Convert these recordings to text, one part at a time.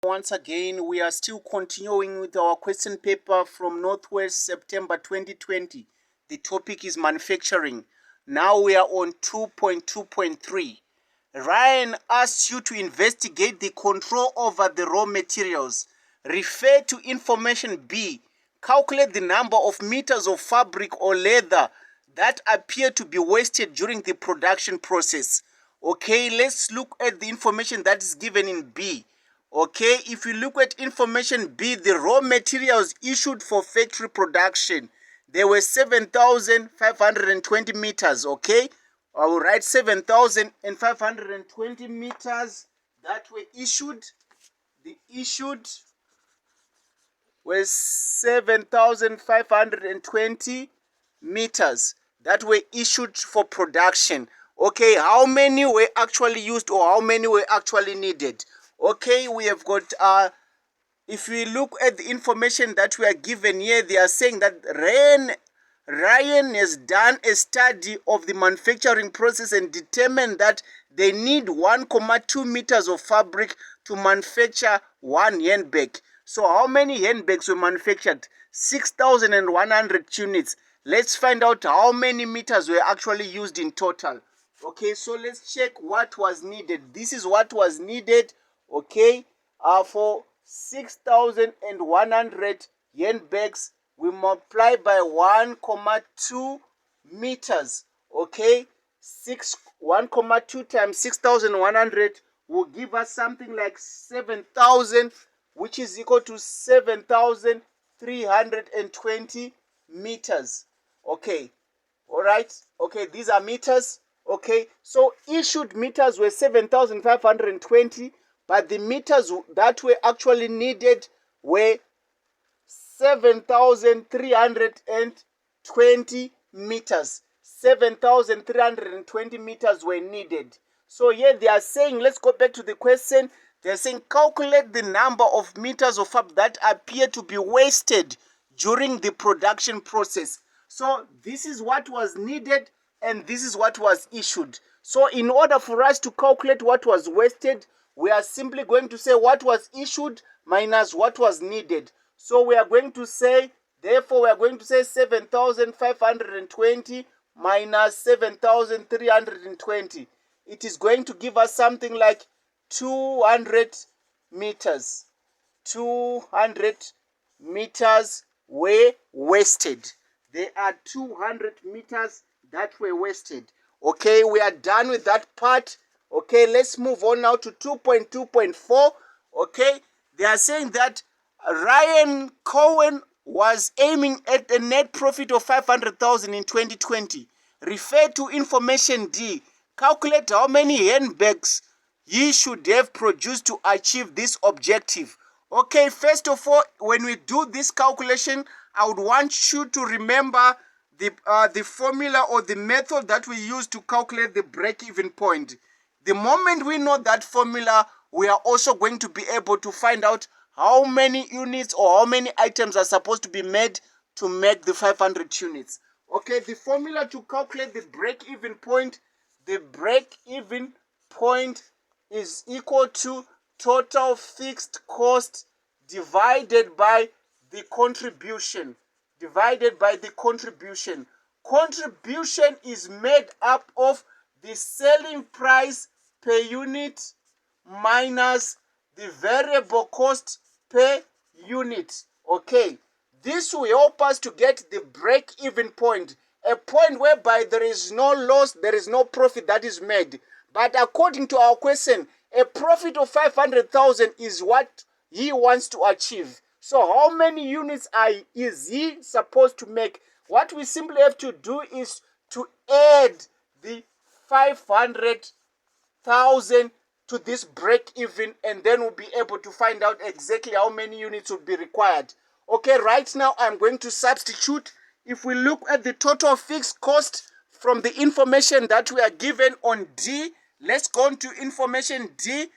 Once again, we are still continuing with our question paper from Northwest September 2020. The topic is manufacturing. Now we are on 2.2.3. Ryan asks you to investigate the control over the raw materials. Refer to information B. Calculate the number of meters of fabric or leather that appear to be wasted during the production process. Okay, let's look at the information that is given in B. Okay, if you look at information B, the raw materials issued for factory production, there were 7,520 meters. Okay, I will write 7,520 meters that were issued. The issued was 7,520 meters that were issued for production. Okay, how many were actually used or how many were actually needed? Okay, we have got, if we look at the information that we are given here, they are saying that Ryan has done a study of the manufacturing process and determined that they need 1,2 meters of fabric to manufacture one handbag. So how many handbags were manufactured? 6,100 units. Let's find out how many meters were actually used in total. Okay, so let's check what was needed. This is what was needed, okay, for 6,100 handbags. We multiply by 1,2 meters, okay? 1,2 times 6,100 will give us something like 7,000, which is equal to 7,320 meters. Okay, all right. Okay, these are meters. Okay, so issued meters were 7,520, but the meters that were actually needed were 7,320 meters. 7,320 meters were needed. So here they are saying, let's go back to the question. They're saying calculate the number of meters of fabric that appear to be wasted during the production process. So this is what was needed and this is what was issued. So in order for us to calculate what was wasted, we are simply going to say what was issued minus what was needed. So we are going to say, therefore we are going to say 7,520 minus 7,320. It is going to give us something like 200 meters. 200 meters were wasted. There are 200 meters that were wasted. Okay, we are done with that part. Okay, let's move on now to 2.2.4. Okay, they are saying that Ryan Cohen was aiming at a net profit of 500,000 in 2020. Refer to information D. Calculate how many handbags he should have produced to achieve this objective. Okay, first of all, when we do this calculation, I would want you to remember the formula or the method that we use to calculate the break-even point. The moment we know that formula, we are also going to be able to find out how many units or how many items are supposed to be made to make the 500 units. Okay, the formula to calculate the break-even point, the break-even point is equal to total fixed cost divided by the contribution. Contribution is made up of the selling price per unit minus the variable cost per unit. Okay, this will help us to get the break-even point, a point whereby there is no loss, there is no profit that is made. But according to our question, a profit of 500,000 is what he wants to achieve. So how many units is he supposed to make? What we simply have to do is to add the 500,000 to this break even, and then we'll be able to find out exactly how many units would be required. Okay, right now I'm going to substitute. If we look at the total fixed cost from the information that we are given on D, let's go into information D,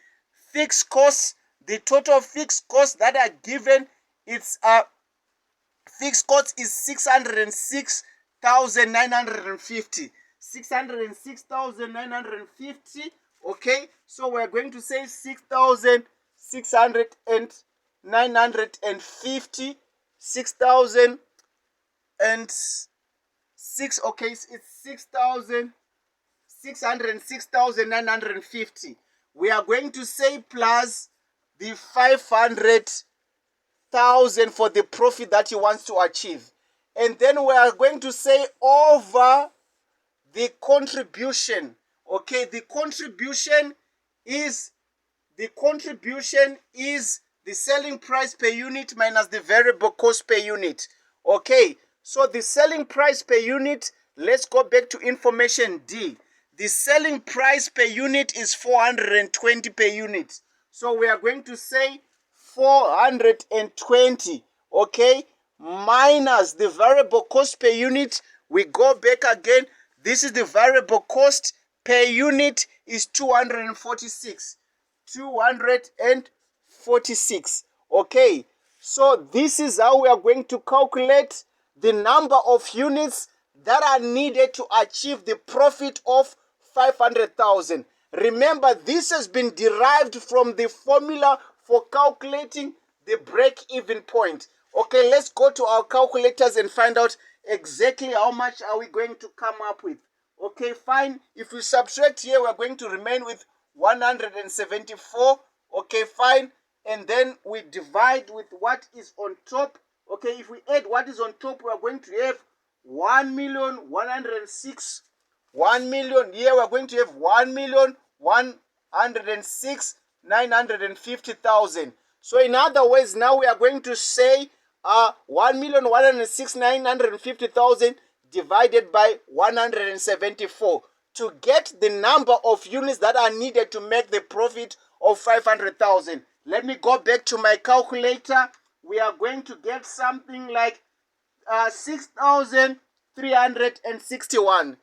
fixed costs. The total fixed costs that are given, it's fixed cost is 606,950. 606,950. Okay, so we're going to say 6,000 600 and 950, 6,000 and 6, okay, it's 6,000, 606,950. We are going to say plus the 500,000 for the profit that he wants to achieve. And then we are going to say over the contribution. Okay, the contribution is the selling price per unit minus the variable cost per unit. Okay, so the selling price per unit, let's go back to information D. The selling price per unit is 420 per unit. So we are going to say 420, okay, minus the variable cost per unit. We go back again. This is the variable cost per unit is 246. 246. Okay, so this is how we are going to calculate the number of units that are needed to achieve the profit of 500,000. Remember, this has been derived from the formula for calculating the break-even point. Okay, let's go to our calculators and find out exactly how much are we going to come up with. Okay, fine. If we subtract here, we're going to remain with 174. Okay, fine. And then we divide with what is on top. Okay, if we add what is on top, we are going to have 1,106,000. 1 million. Here we are going to have 1,106,950,000. So in other words, now we are going to say 1,106,950,000 divided by 174 to get the number of units that are needed to make the profit of 500,000. Let me go back to my calculator. We are going to get something like 6,361,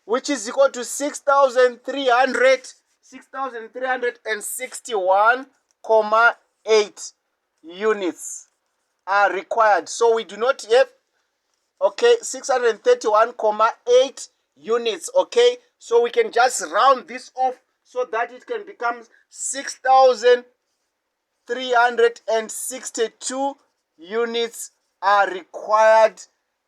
which is equal to 6,361,8 units are required. So we do not have, okay, 631,8 units. Okay, so we can just round this off so that it can become 6,362 units are required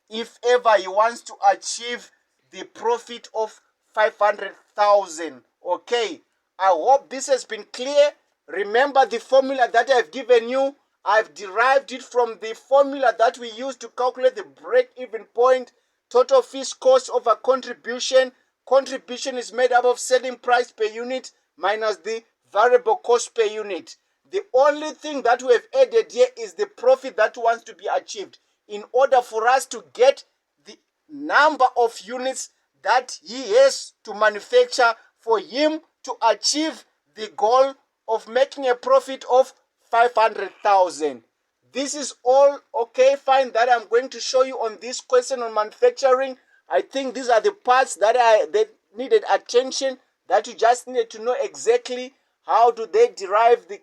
if ever he wants to achieve the profit of 500,000. Okay, I hope this has been clear. Remember the formula that I've given you. I've derived it from the formula that we use to calculate the break-even point. Total fixed cost over contribution. Contribution is made up of selling price per unit minus the variable cost per unit. The only thing that we have added here is the profit that wants to be achieved in order for us to get the number of units that he has to manufacture for him to achieve the goal of making a profit of 500,000. This is all, okay, fine, that I'm going to show you on this question on manufacturing. I think these are the parts that needed attention, that you just needed to know exactly how do they derive the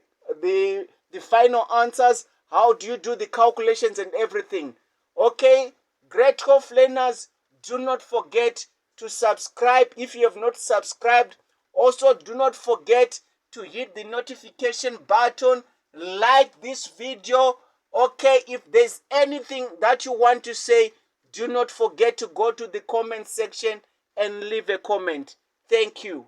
final answers, how do you do the calculations and everything. Okay, Great Coff learners, do not forget to subscribe if you have not subscribed. Also, do not forget to hit the notification button, like this video. Okay, if there's anything that you want to say, do not forget to go to the comment section and leave a comment. Thank you.